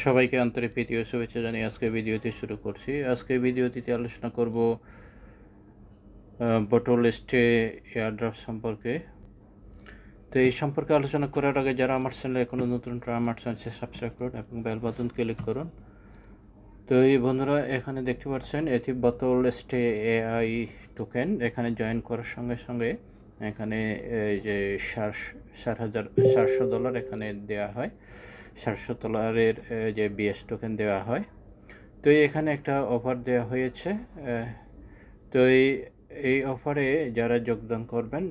সবাইকে আন্তরিক প্রীতি ও শুভেচ্ছা জানিয়ে আজকে ভিডিওটি শুরু করছি। আজকে ভিডিওটিতে আলোচনা করব বটল স্টে এয়ারড্রপ সম্পর্কে। তো এই সম্পর্কে আলোচনা করার আগে যারা আমার চ্যানেলে এখনও নতুন আমার চ্যানেলটি সাবস্ক্রাইব করুন এবং বেল বাটন ক্লিক করুন। তো এই বন্ধুরা এখানে দেখতে পাচ্ছেন এটি বটল স্টে এআই টোকেন। এখানে জয়েন করার সঙ্গে সঙ্গে এখানে যে $7,700 এখানে দেওয়া হয়, $700 যে বিএস টোকেন দেওয়া হয়। তো এখানে একটা অফার দেওয়া হয়েছে। তো এই অফারে যারা যোগদান করবেন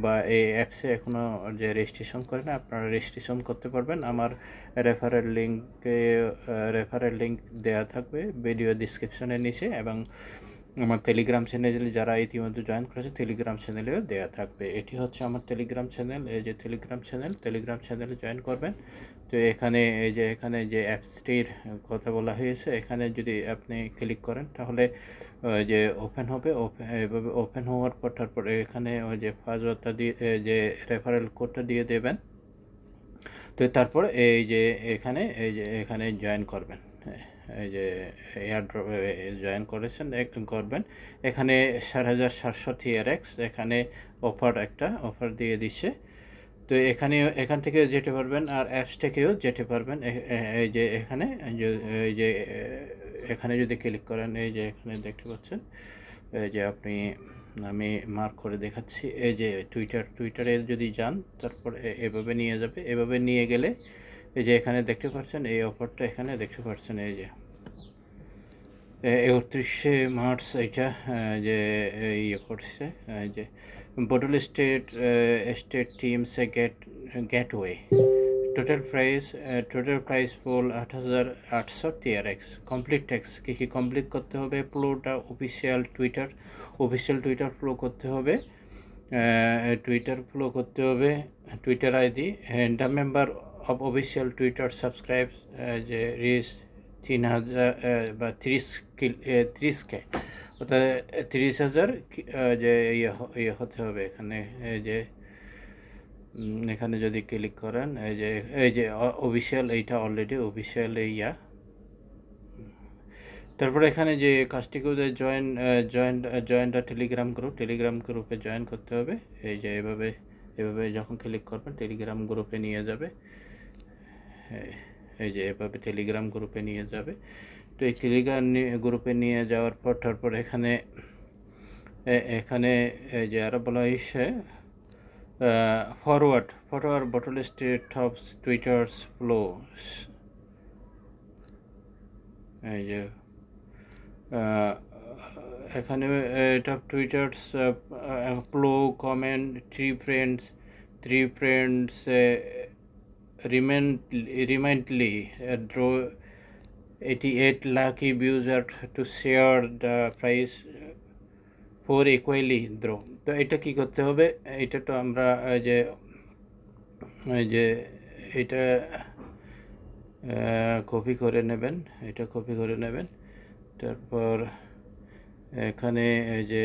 বা এই অ্যাপসে এখনও যে রেজিস্ট্রেশন করেন, আপনারা রেজিস্ট্রেশন করতে পারবেন। আমার রেফারেল লিঙ্ক দেওয়া থাকবে ভিডিও ডিসক্রিপশনের নিচে, এবং আমার টেলিগ্রাম চ্যানেলে যারা ইতিমধ্যে জয়েন করেছে টেলিগ্রাম চ্যানেলেও দেওয়া থাকবে। এটি হচ্ছে আমার টেলিগ্রাম চ্যানেল। এই যে টেলিগ্রাম চ্যানেলে জয়েন করবেন। তো এখানে এখানে যে অ্যাপসটির কথা বলা হয়েছে, এখানে যদি আপনি ক্লিক করেন তাহলে যে ওপেন হবে। এভাবে ওপেন হওয়ার পর তারপরে এখানে ওই যে পাসওয়ার্ডটা দিয়ে যে রেফারেল কোডটা দিয়ে দেবেন। তো তারপর এখানে জয়েন করবেন। এই যে এয়ারড্রপে জয়েন করবেন। এখানে 4,700 TRX এখানে অফার দিয়ে দিচ্ছে। তো এখান থেকে যেতে পারবেন, আর অ্যাপস থেকেও যেতে পারবেন। এই যে এখানে যদি ক্লিক করেন, এই যে এখানে দেখতে পাচ্ছেন, এই যে আমি মার্ক করে দেখাচ্ছি। এই যে টুইটারে যদি যান, তারপর এভাবে নিয়ে যাবে। এভাবে নিয়ে গেলে এই যে এখানে দেখতে পাচ্ছেন এই অফারটা এখানে দেখতে পাচ্ছেন। এই যে 31শে মার্চ এটা যে ইয়ে করছে, যে bottle state teams gateway total price full 8,800 TRX। Complete tax কী কমপ্লিট করতে হবে? ফ্লোটা অফিসিয়াল টুইটার ফ্লো করতে হবে। Twitter ID the member of official Twitter subscribe যে রিচ 3,000 বা 30K, অর্থাৎ 30,000 যে ইয়ে হতে হবে। এখানে যদি ক্লিক করেন, এই যে অফিসিয়াল, এইটা অলরেডি অফিসিয়াল তারপরে এখানে যে কাজটি করে জয়েন দ্য টেলিগ্রাম গ্রুপে জয়েন করতে হবে। এই যে এভাবে যখন ক্লিক করবেন টেলিগ্রাম গ্রুপে নিয়ে যাবে। এই যে এভাবে টেলিগ্রাম গ্রুপে নিয়ে যাবে। তো এই টেলিগ্রাম গ্রুপে নিয়ে যাওয়ার পর তারপর এখানে যে আরও বলা হয়েছে forward bottle state of Twitters follow. এই যে এখানে এটা Twitters follow comment three friends রিমাইন্ডলি draw 88 lucky users to share the price for equally draw। তো এটা কি করতে হবে? এটা তো আমরা এটা কপি করে নেবেন। তারপর এখানে এই যে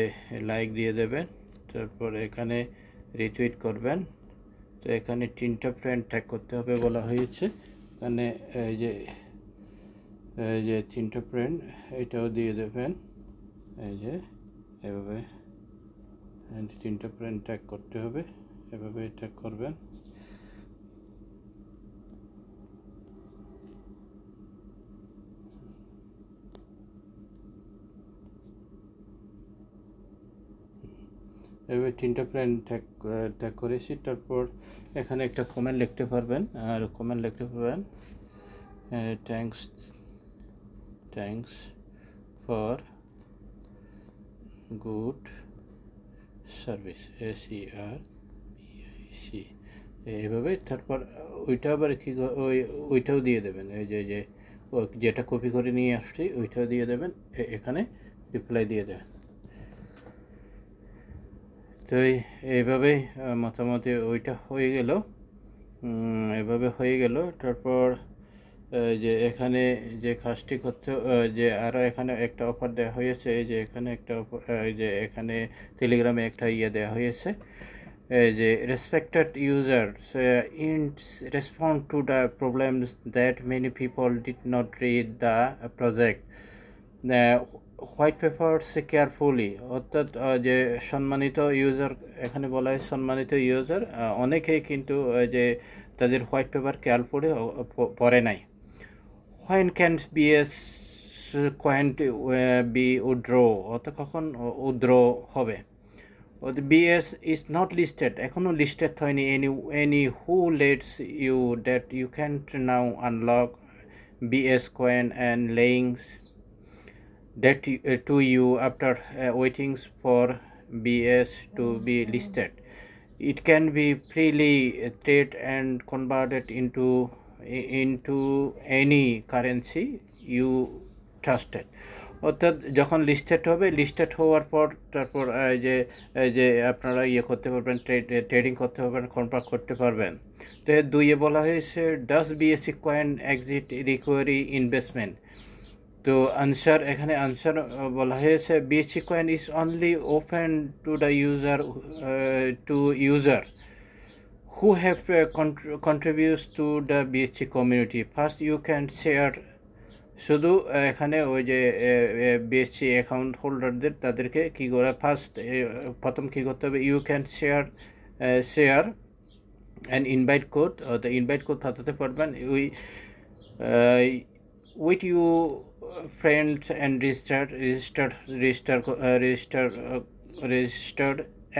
লাইক দিয়ে দেবেন। তারপর এখানে রিটুইট করবেন। তো এখানে 3টা ফ্রেন্ড ট্যাগ করতে হবে বলা হয়েছে। এখানে এই যে 3টা ফ্রেন্ড, এটাও দিয়ে দেবেন। এই যে এভাবে 3টা ফ্রেন্ড ট্যাগ করতে হবে, এভাবে ট্যাগ করবেন। এভাবে 3টা ফ্রেন্ড ট্যাগ করেছি। তারপর এখানে একটা কমেন্ট লিখতে পারবেন, thanks for good service, SERVIC এভাবে। তারপর ওইটা আবার ওইটাও দিয়ে দেবেন। এই যে যেটা কপি করে নিয়ে আসছি ওইটাও দিয়ে দেবেন, এখানে রিপ্লাই দিয়ে দেবেন। তো এইভাবেই মোটামুটি ওইটা হয়ে গেল। তারপর যে এখানে যে কাজটি করতে, যে আরও এখানে একটা অফার দেওয়া হয়েছে। এই যে এখানে একটা অফার, এই যে এখানে টেলিগ্রামে একটা দেওয়া হয়েছে। যে respected users respond to the problems that many people did not read the project white papers carefully, অর্থাৎ যে সম্মানিত ইউজার, এখানে বলা হয় সম্মানিত ইউজার, অনেকেই কিন্তু যে তাদের হোয়াইট পেপার কেয়ারফুলি পড়ে নাই। When can BS coin be withdraw, অর্থাৎ কখন উইথড্র হবে। বিএস ইজ নট লিস্টেড, এখনও লিস্টেড হয়নি। Anyhow lets you that you can now unlock BS coin and লেইংস that to you after waiting for BS to be listed. It can be freely traded and converted into any currency you trusted. অর্থাৎ যখন listed হবে, listed হওয়ার পর তারপর যে আপনারা করতে পারবেন, ট্রেডিং করতে পারবেন, কনভার্ট করতে পারবেন। তো দুইয়ে বলা হয়েছে ডাস বিএসসি কয়েন এক্সিট রিকোয়ারি ইনভেস্টমেন্ট। তো আনসার, এখানে আনসার বলা হয়েছে BSc coin is only open to the user who have contributes to the BSC community. First you can share, শুধু এখানে ওই যে বিএসসি অ্যাকাউন্ট হোল্ডারদের তাদেরকে কী করে প্রথম কী করতে হবে, you can share and invite code, তো ইনভাইট কোড পাঠাতে পারবেন with you friends and registered.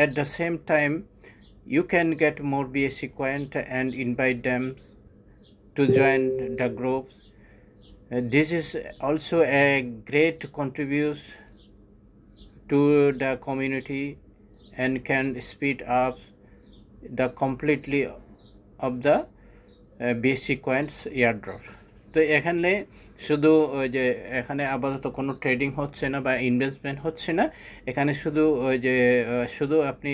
At the same time you can get more BSC coin and invite them to join the groups. This is also a great contribution to the community and can speed up the completely of the BSC coins airdrop. তো এখানে শুধু ওই যে এখানে আপাতত কোনো trading হচ্ছে না বা ইনভেস্টমেন্ট হচ্ছে না, এখানে শুধু ওই যে শুধু আপনি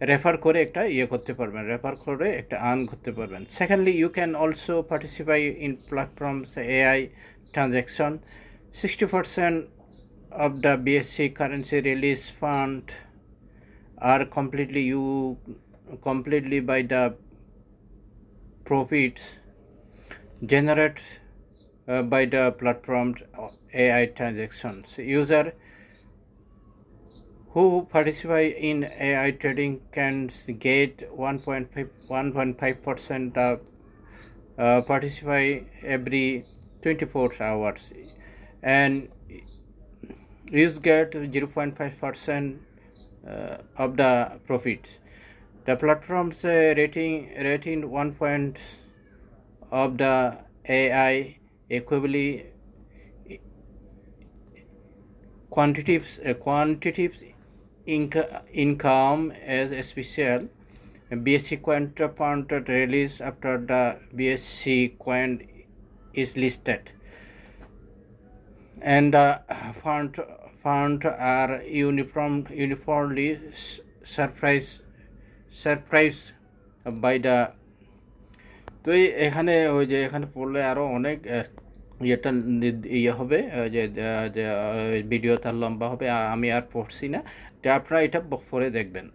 রেফার করে একটা করতে পারবেন, রেফার করে একটা আর্ন করতে পারবেন। Secondly you can also participate in platforms AI transaction. 60% of the BSC currency release fund are completely by the profits generated by the platform's AI transactions. User who participate in AI trading can get 1.5% of participate every 24 hours and is get 0.5% of the profits. The platform's rating 1 point of the AI equivalent quantitative income as a special BSC coin fund release after the BSC coin is listed, and the fund are uniformly surprised by the। তো এখানে ওই যে এখানে পড়লে আরও অনেক হবে, যে ভিডিও তার লম্বা হবে, আমি আর পড়ছি না, তো আপনারা এটা পড়ে দেখবেন।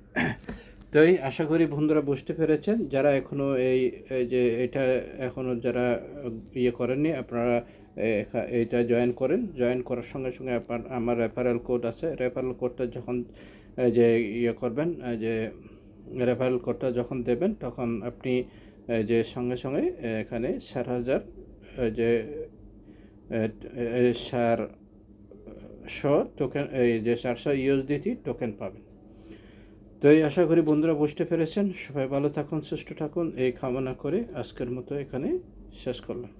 তো আশা করি বন্ধুরা বুঝতে পেরেছেন। যারা এখনও এই যে এটা এখনও যারা করেননি, আপনারা এইটা জয়েন করেন। জয়েন করার সঙ্গে সঙ্গে আমার রেফারেল কোড আছে, রেফারেল কোডটা যখন যে করবেন, যে রেফারেল কোডটা যখন দেবেন তখন আপনি যে সঙ্গে সঙ্গে এখানে 4,000 যে 400 টোকেন, এই যে 400 USDT টোকেন পাবেন। তো আশা করি বন্ধুরা বুঝতে পেরেছেন। সবাই ভালো থাকুন, সুস্থ থাকুন, এই কামনা করে আজকের মতো এখানে শেষ করলাম।